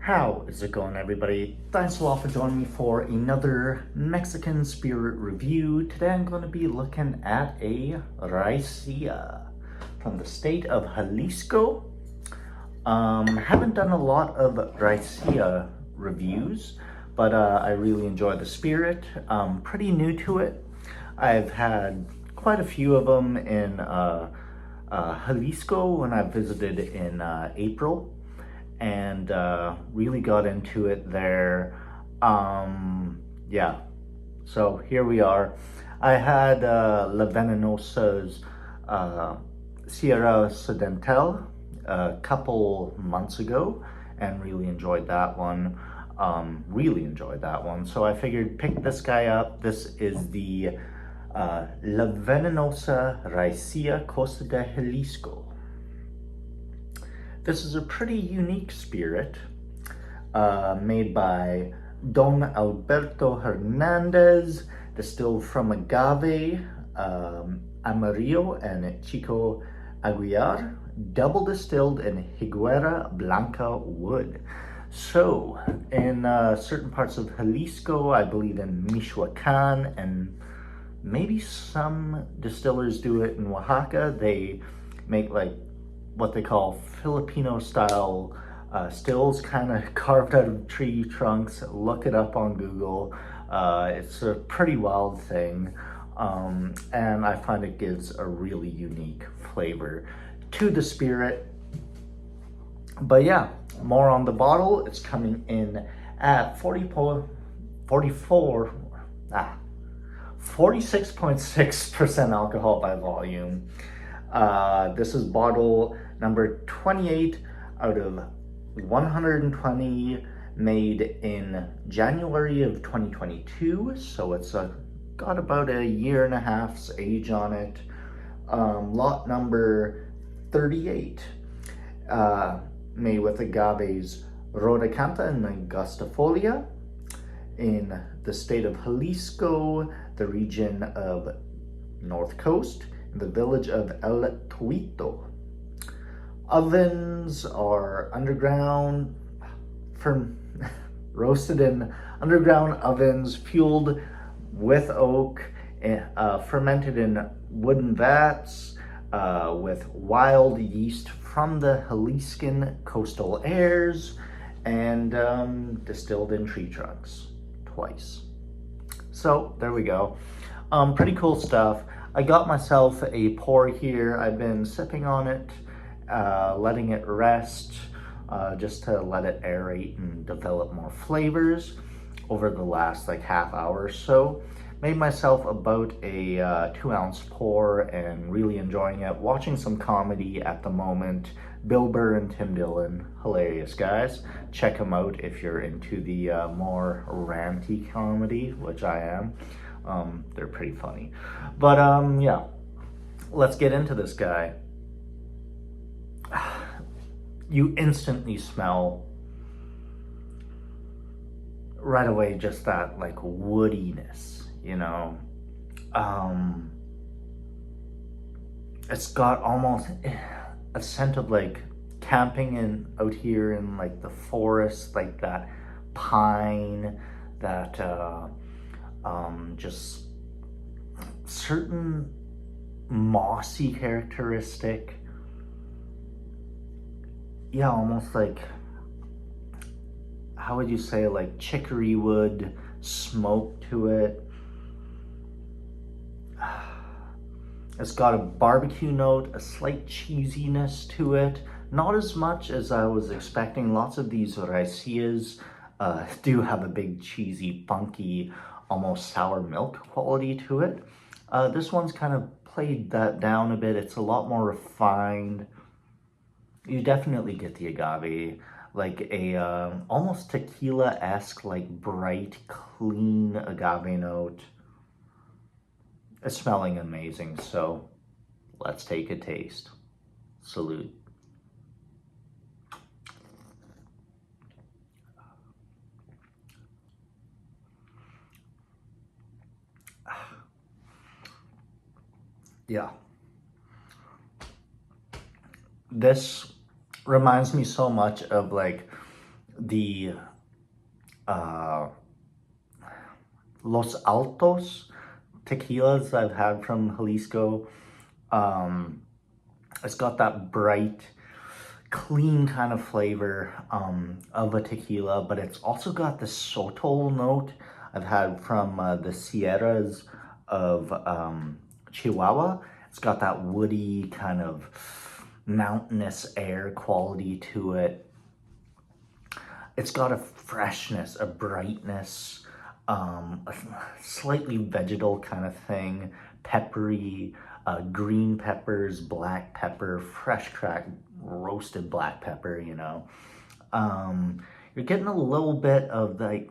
How is it going, everybody? Thanks a lot for joining me for another Mexican spirit review. Today I'm going to be looking at a Raicilla from the state of Jalisco. Haven't done a lot of Raicilla reviews, but I really enjoy the spirit. Pretty new to it. I've had quite a few of them in Jalisco when I visited in April. And really got into it there. Yeah, so here we are. I had La Venenosa's Sierra Occidental a couple months ago and really enjoyed that one. So I figured pick this guy up. This is the La Venenosa Raicilla Costa de Jalisco. This is a pretty unique spirit made by Don Alberto Hernandez, distilled from agave, amarillo, and chico aguilar, double distilled in higuera blanca wood. So, in certain parts of Jalisco, I believe in Michoacan, and maybe some distillers do it in Oaxaca, they make like what they call Filipino style stills, kind of carved out of tree trunks. Look it up on Google. It's a pretty wild thing, and I find it gives a really unique flavor to the spirit. But yeah, more on the bottle. It's coming in at 46.6% alcohol by volume. This is bottle number 28 out of 120, made in January of 2022. So it's got about a year and a half's age on it. Lot number 38, made with agaves Rhodocantha and Angustifolia in the state of Jalisco, the region of North Coast, in the village of El Tuito. Ovens are underground, roasted in underground ovens, fueled with oak, fermented in wooden vats, with wild yeast from the Jaliscan coastal airs, and distilled in tree trunks twice. So there we go. Pretty cool stuff. I got myself a pour here. I've been sipping on it, letting it rest, just to let it aerate and develop more flavors over the last like half hour or so. Made myself about a 2-ounce pour and really enjoying it. Watching some comedy at the moment. Bill Burr and Tim Dillon, hilarious guys. Check them out if you're into the more ranty comedy, which I am. They're pretty funny. But yeah, let's get into this guy. You instantly smell right away just that like woodiness, you know. It's got almost a scent of like camping out here in like the forest, like that pine, that just certain mossy characteristic. Yeah, almost like, how would you say, like chicory wood smoke to it. It's got a barbecue note, a slight cheesiness to it. Not as much as I was expecting. Lots of these Raicillas do have a big cheesy, funky, almost sour milk quality to it. This one's kind of played that down a bit. It's a lot more refined. You definitely get the agave, like a almost tequila-esque, like bright, clean agave note. It's smelling amazing, so let's take a taste. Salute. Yeah. This reminds me so much of like the uh, Los Altos tequilas I've had from Jalisco. It's got that bright, clean kind of flavor of a tequila, but it's also got this sotol note I've had from the Sierras of Chihuahua. It's got that woody kind of mountainous air quality to it. It's got a freshness, a brightness, a slightly vegetal kind of thing, peppery, green peppers, black pepper, fresh cracked roasted black pepper, you know. You're getting a little bit of like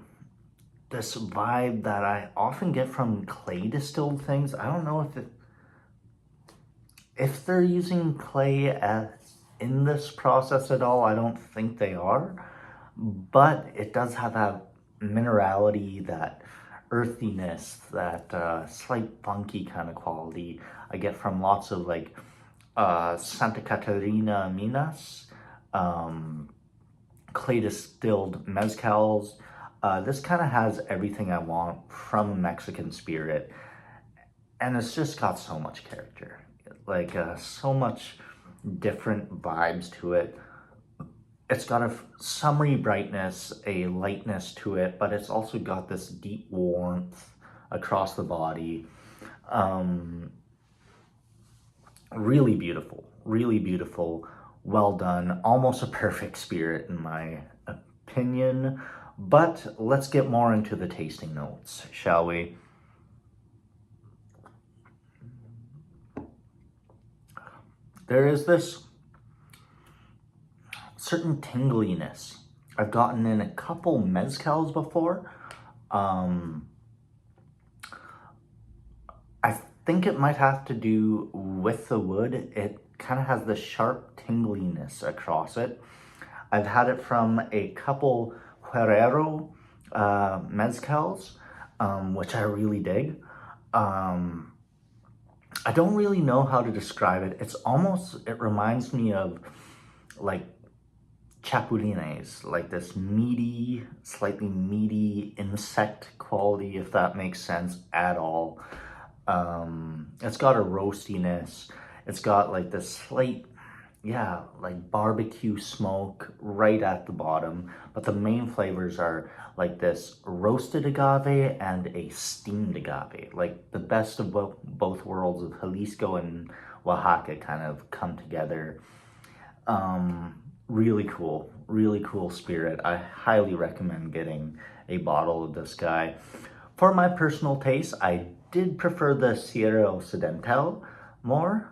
this vibe that I often get from clay distilled things. I don't know if they're using clay in this process at all. I don't think they are, but it does have that minerality, that earthiness, that slight funky kind of quality I get from lots of like Santa Catarina Minas, clay distilled mezcals. This kind of has everything I want from a Mexican spirit, and it's just got so much character, like so much different vibes to it. It's got a summery brightness, a lightness to it, but it's also got this deep warmth across the body. Really beautiful, really beautiful, well done, almost a perfect spirit in my opinion. But let's get more into the tasting notes, shall we? There is this certain tingliness I've gotten in a couple mezcals before. I think it might have to do with the wood. It kind of has the sharp tingliness across it. I've had it from a couple Herrero mezcals, which I really dig. I don't really know how to describe it. It reminds me of like chapulines, like this meaty, slightly meaty insect quality, if that makes sense at all. It's got a roastiness. It's got like this slight, yeah, like barbecue smoke right at the bottom. But the main flavors are like this roasted agave and a steamed agave. Like the best of both worlds of Jalisco and Oaxaca kind of come together. Really cool spirit. I highly recommend getting a bottle of this guy. For my personal taste, I did prefer the Sierra Occidental more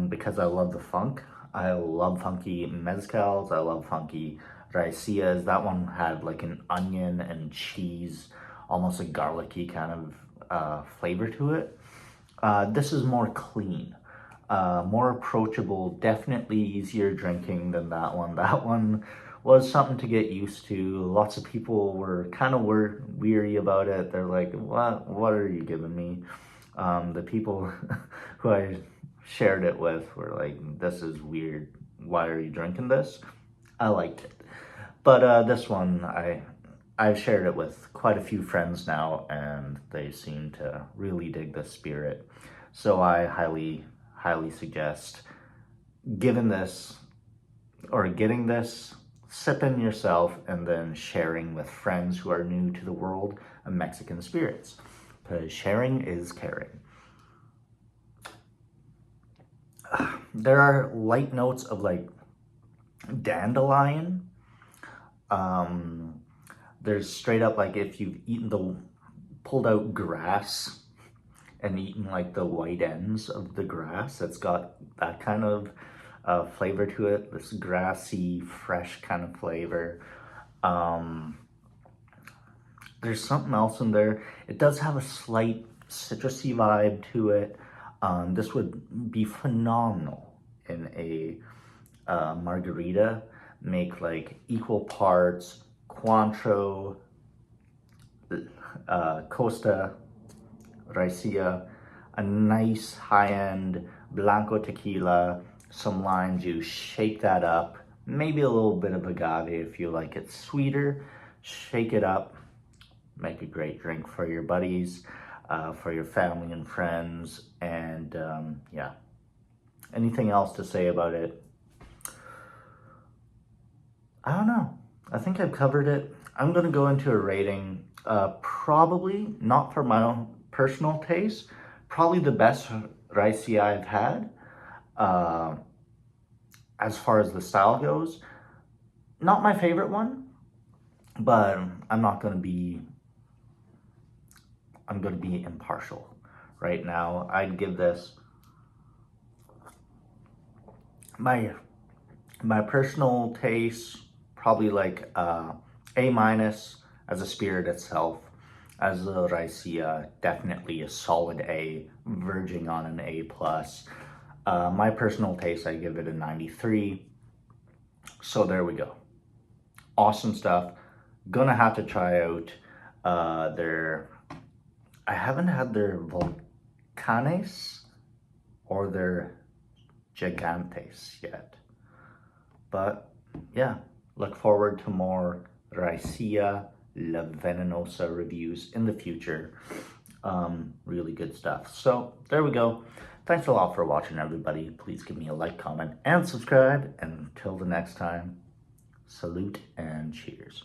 because I love the funk. I love funky mezcals. I love funky raicillas. That one had like an onion and cheese, almost a garlicky kind of flavor to it. This is more clean, more approachable, definitely easier drinking than that one. That one was something to get used to. Lots of people were kind of weary about it. They're like, what are you giving me? The people who I shared it with were like, this is weird. Why are you drinking this? I liked it. But this one, I've shared it with quite a few friends now, and they seem to really dig the spirit. So I highly suggest getting this, sipping yourself, and then sharing with friends who are new to the world of Mexican spirits. Because sharing is caring. There are light notes of like dandelion. There's straight up like if you've pulled out grass and eaten like the white ends of the grass, it's got that kind of flavor to it, this grassy, fresh kind of flavor. There's something else in there. It does have a slight citrusy vibe to it. This would be phenomenal in a margarita. Make like equal parts Cointreau, Costa, Raicilla, a nice high-end Blanco tequila, some lime juice, shake that up, maybe a little bit of agave if you like it sweeter. Shake it up, make a great drink for your buddies, for your family and friends, and yeah. Anything else to say about it? I don't know. I think I've covered it. I'm gonna go into a rating. Probably not for my own personal taste. Probably the best Raicilla I've had. Uh, as far as the style goes, not my favorite one, but I'm gonna be impartial right now. I'd give this my personal taste, probably like A minus as a spirit itself. As a Raicilla, definitely a solid A, verging on an A plus. My personal taste, I give it a 93. So there we go. Awesome stuff. Gonna have to try out their, I haven't had their Volcanes or their Gigantes yet. But yeah, look forward to more Raicilla La Venenosa reviews in the future. Really good stuff. So there we go. Thanks a lot for watching, everybody. Please give me a like, comment, and subscribe. And until the next time, salute and cheers.